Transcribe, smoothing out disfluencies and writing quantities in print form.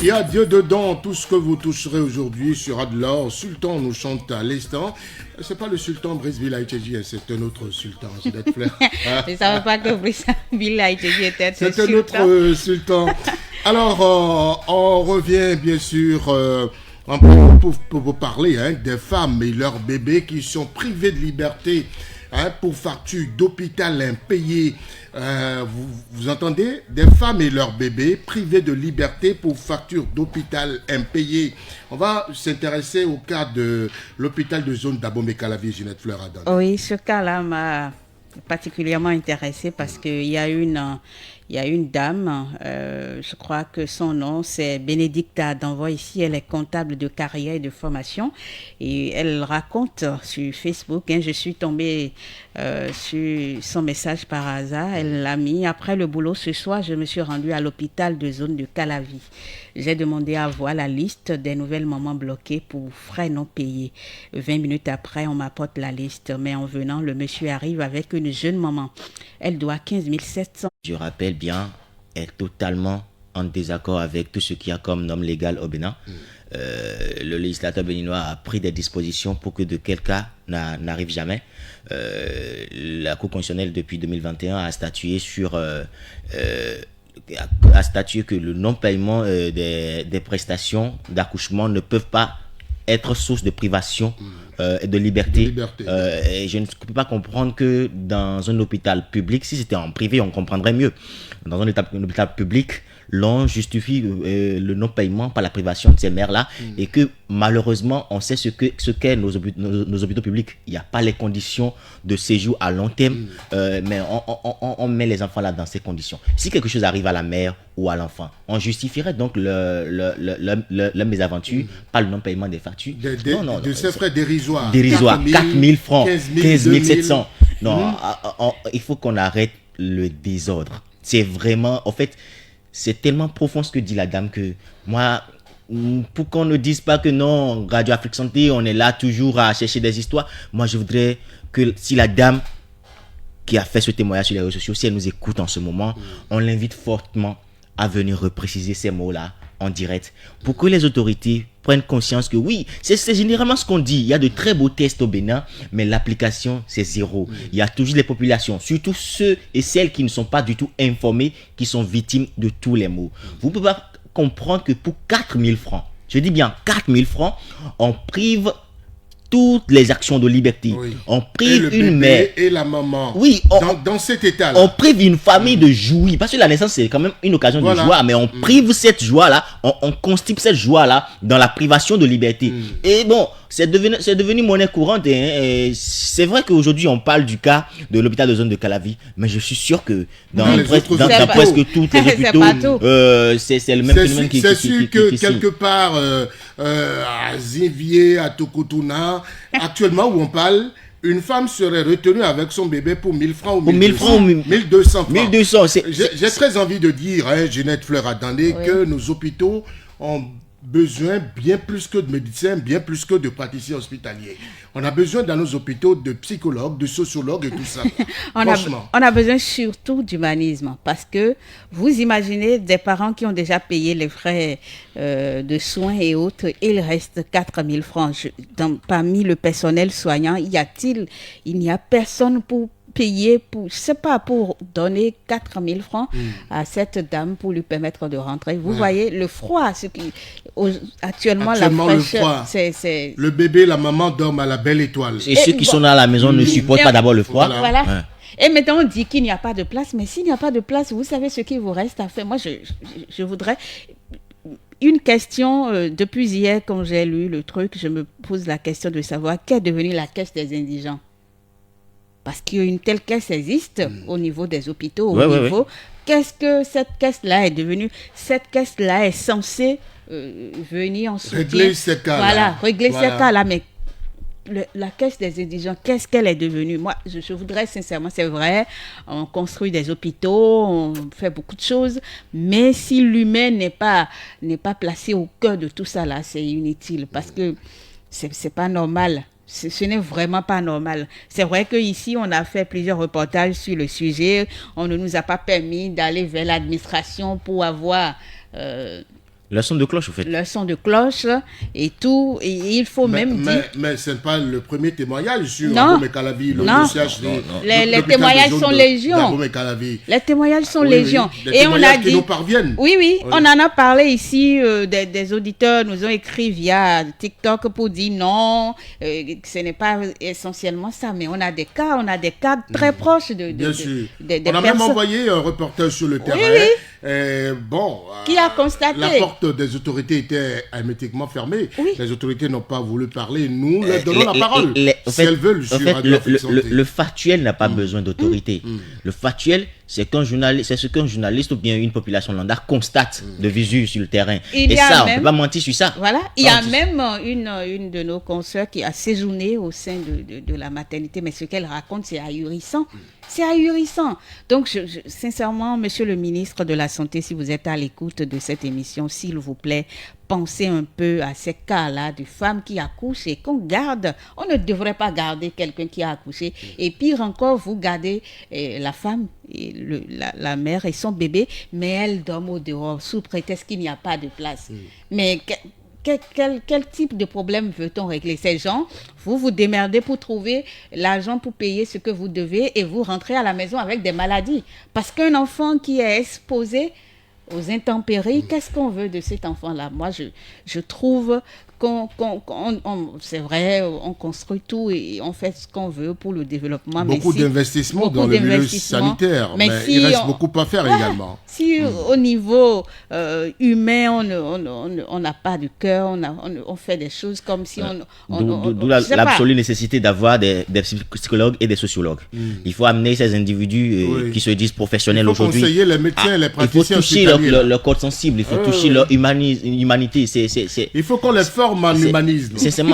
Il y a Dieu dedans, tout ce que vous toucherez aujourd'hui sera de l'or. Sultan nous chante à l'instant. C'est pas le sultan Brice Bilaïtcheji, c'est un autre sultan, Ginette Fleur. Je ne savais pas que Brice Bilaïtcheji était un sultan. C'est un autre sultan. Alors, on revient bien sûr pour vous parler des femmes et leurs bébés qui sont privés de liberté pour facture d'hôpital impayée. Vous entendez? Des femmes et leurs bébés privés de liberté pour facture d'hôpital impayée. On va s'intéresser au cas de l'hôpital de zone d'Abomey-Calavi, Ginette Fleur à Dandé. Oui, ce cas-là m'a particulièrement intéressée parce qu'il y a une dame, je crois que son nom c'est Bénédicta Danvoy. Ici, elle est comptable de carrière et de formation et elle raconte sur Facebook, je suis tombée sur son message par hasard, elle l'a mis. Après le boulot ce soir, je me suis rendue à l'hôpital de zone de Calavi. J'ai demandé à voir la liste des nouvelles mamans bloquées pour frais non payés. 20 minutes après, on m'apporte la liste, mais en venant, le monsieur arrive avec une jeune maman. Elle doit 15 700. Je rappelle bien, est totalement en désaccord avec tout ce qu'il y a comme norme légale au Bénin. Le législateur béninois a pris des dispositions pour que de quel cas n'arrive jamais. La Cour constitutionnelle depuis 2021 a statué que le non-paiement des prestations d'accouchement ne peuvent pas être source de privation de liberté. Et je ne peux pas comprendre que dans un hôpital public, si c'était en privé, on comprendrait mieux. Dans un hôpital public, l'on justifie le non-paiement par la privation de ces mères-là et que malheureusement, on sait ce qu'est nos hôpitaux publics. Il n'y a pas les conditions de séjour à long terme, mais on met les enfants là dans ces conditions. Si quelque chose arrive à la mère ou à l'enfant, on justifierait donc la mésaventure par le non-paiement des factures. De ces frais dérisoires. 4 000 francs, 15 700. Non, il faut qu'on arrête le désordre. C'est vraiment, en fait, c'est tellement profond ce que dit la dame que moi, pour qu'on ne dise pas que non, Radio Afrique Santé, on est là toujours à chercher des histoires. Moi, je voudrais que si la dame qui a fait ce témoignage sur les réseaux sociaux, si elle nous écoute en ce moment, on l'invite fortement à venir repréciser ces mots-là en direct pour que les autorités prennent conscience que oui, c'est généralement ce qu'on dit. Il y a de très beaux tests au Bénin, mais l'application, c'est zéro. Il y a toujours les populations, surtout ceux et celles qui ne sont pas du tout informés, qui sont victimes de tous les maux. Vous pouvez pas comprendre que pour 4 000 francs, je dis bien 4 000 francs, on prive toutes les actions de liberté. Oui. On prive une mère et la maman. Oui, dans cet état-là. On prive une famille de jouir. Parce que la naissance, c'est quand même une occasion de joie, mais on prive cette joie-là, on constipe cette joie-là dans la privation de liberté. Et bon, c'est devenu monnaie courante. Et c'est vrai qu'aujourd'hui, on parle du cas de l'hôpital de zone de Calavi, mais je suis sûr que dans presque tous les hôpitaux, c'est le même phénomène qui c'est sûr que quelque part, à Zinvier, à Tokotuna, actuellement où on parle, une femme serait retenue avec son bébé pour 1000 francs ou 1200 francs. 1200, j'ai très envie de dire, Ginette Fleur à Dandé, que nos hôpitaux ont besoin bien plus que de médecins, bien plus que de praticiens hospitaliers. On a besoin dans nos hôpitaux de psychologues, de sociologues et tout ça. On a besoin surtout d'humanisme parce que vous imaginez des parents qui ont déjà payé les frais de soins et autres, il reste 4 000 francs. Parmi le personnel soignant, il n'y a personne pour payer pour donner 4 000 francs à cette dame pour lui permettre de rentrer. Vous voyez le froid, actuellement la fraîcheur, c'est le bébé, la maman dorment à la belle étoile. Et ceux qui sont dans la maison ne supportent pas d'abord le froid. Voilà. Ouais. Et maintenant on dit qu'il n'y a pas de place, mais s'il n'y a pas de place, vous savez ce qu'il vous reste à faire. Moi, je voudrais une question depuis hier quand j'ai lu le truc, je me pose la question de savoir qu'est devenue la caisse des indigents. Parce qu'une telle caisse existe au niveau des hôpitaux, Qu'est-ce que cette caisse-là est devenue? Cette caisse-là est censée venir en soutien. Régler ces cas-là. Voilà, régler ces cas-là. Mais la caisse des indigents, qu'est-ce qu'elle est devenue? Moi, je voudrais sincèrement, c'est vrai, on construit des hôpitaux, on fait beaucoup de choses, mais si l'humain n'est pas placé au cœur de tout ça, là, c'est inutile. Parce que c'est pas normal ce n'est vraiment pas normal. C'est vrai qu'ici, on a fait plusieurs reportages sur le sujet. On ne nous a pas permis d'aller vers l'administration pour avoir... le son de cloche, en fait. Le son de cloche et tout. Et il faut dire... Mais ce n'est pas le premier témoignage sur Non. Abomey Calavi, le Non. CHD. Les témoignages sont légion. Les témoignages sont légion. Oui. Et on a dit... qui nous parviennent. Oui, on en a parlé ici. Des auditeurs nous ont écrit via TikTok pour dire non, ce n'est pas essentiellement ça. Mais on a des cas très proches de Bien sûr. Des on a personnes. même envoyé un reporter sur le terrain. Qui a constaté. La porte des autorités était hermétiquement fermée. Oui. Les autorités n'ont pas voulu parler. Nous leur donnons la parole. Si elles veulent, sur Radio Afrique Santé. Le factuel n'a pas besoin d'autorité. Le factuel, c'est ce qu'un journaliste ou bien une population lambda constate de visu sur le terrain. Et ça, on ne peut pas mentir sur ça. Voilà. Il y a même une de nos consoeurs qui a séjourné au sein de la maternité. Mais ce qu'elle raconte, c'est ahurissant. C'est ahurissant. Donc, sincèrement, monsieur le ministre de la Santé, si vous êtes à l'écoute de cette émission, s'il vous plaît, pensez un peu à ces cas-là de femmes qui accouchent et qu'on garde. On ne devrait pas garder quelqu'un qui a accouché. Et pire encore, vous gardez la femme, et la mère et son bébé, mais elle dorment au dehors sous prétexte qu'il n'y a pas de place. Mais quel type de problème veut-on régler? Ces gens, vous démerdez pour trouver l'argent pour payer ce que vous devez et vous rentrez à la maison avec des maladies. Parce qu'un enfant qui est exposé aux intempéries, qu'est-ce qu'on veut de cet enfant-là? Moi, je trouve c'est vrai, on construit tout et on fait ce qu'on veut pour le développement. Beaucoup d'investissements dans le milieu sanitaire, mais il reste beaucoup à faire également. Si au niveau humain, on n'a pas de cœur, on fait des choses comme si D'où l'absolue nécessité d'avoir des psychologues et des sociologues. Il faut amener ces individus qui se disent professionnels aujourd'hui. Il faut conseiller les médecins, les praticiens. Il faut toucher leur code sensible, il faut toucher leur humanité. Il faut qu'on les forme en humanisme. Sincèrement,